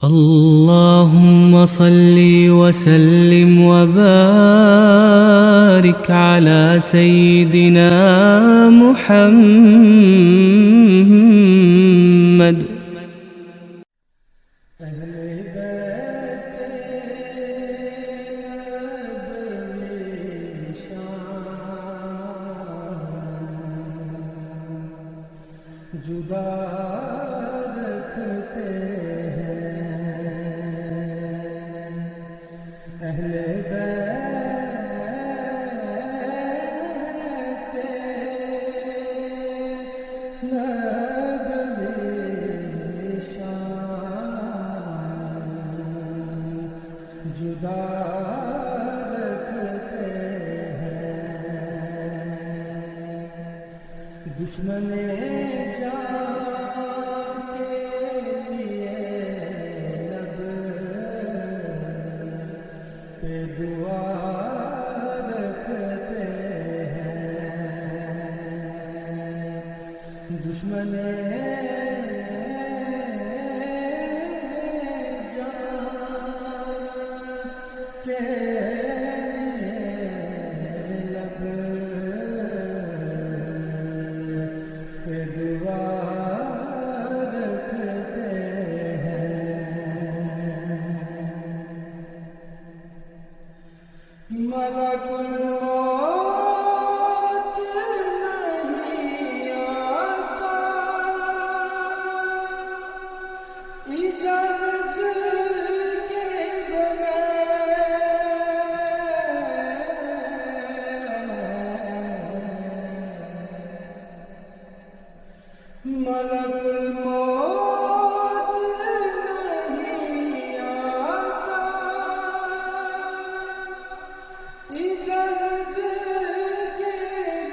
اللهم صل وسلم وبارك على سيدنا محمد. جدا رکھتے ہیں اہل بیت نبوی شان جدا رکھتے ہیں. دشمن دشمن جان کے لب پہ دعا رکھتے ہیں. ملک ملک الموت نہیں آتا اجازت کے بغیر.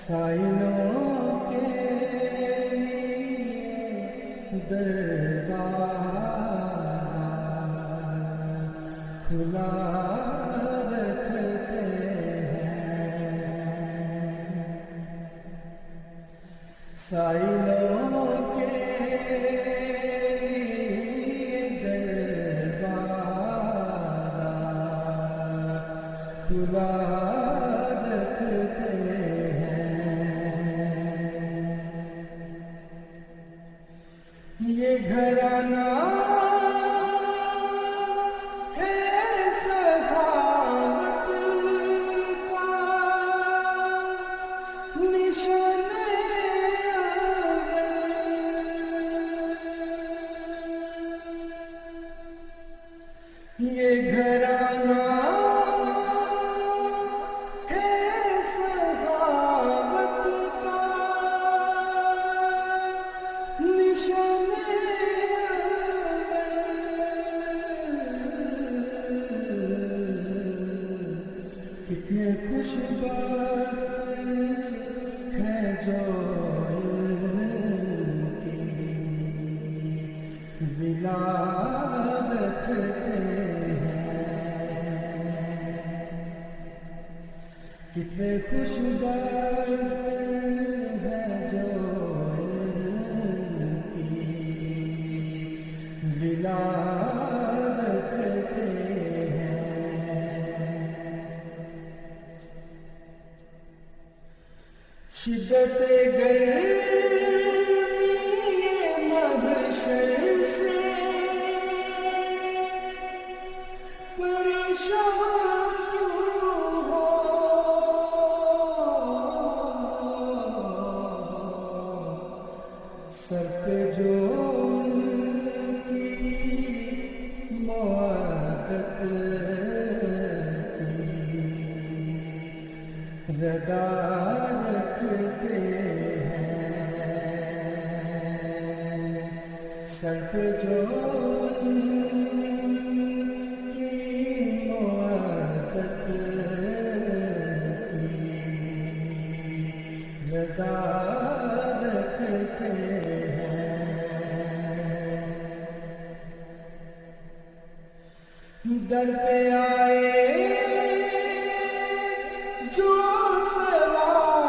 سائلوں کے لیے دروازہ کھلا سائلوں کے لیے دروازہ کھلا رکھتے ہیں. یہ گھرانہ یہ گھرانہ ہے سخاوت کا نشان کتنے خوش بخت ہیں جو ان کی ولا رکھتے ہیں. کتنے خوش بخت ہیں جو ان کی ولا رکھتے ہیں. شدت گرمی محشر سے پریشان ہو سر پہ جو ان کی مودت کی ردا رکھتے ہیں. سر پہ جو رکھتے ہیں. در پہ آئے جو سوالی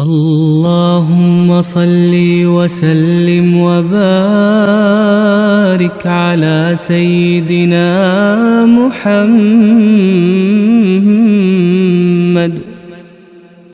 اللهم صل وسلم وبارك على سيدنا محمد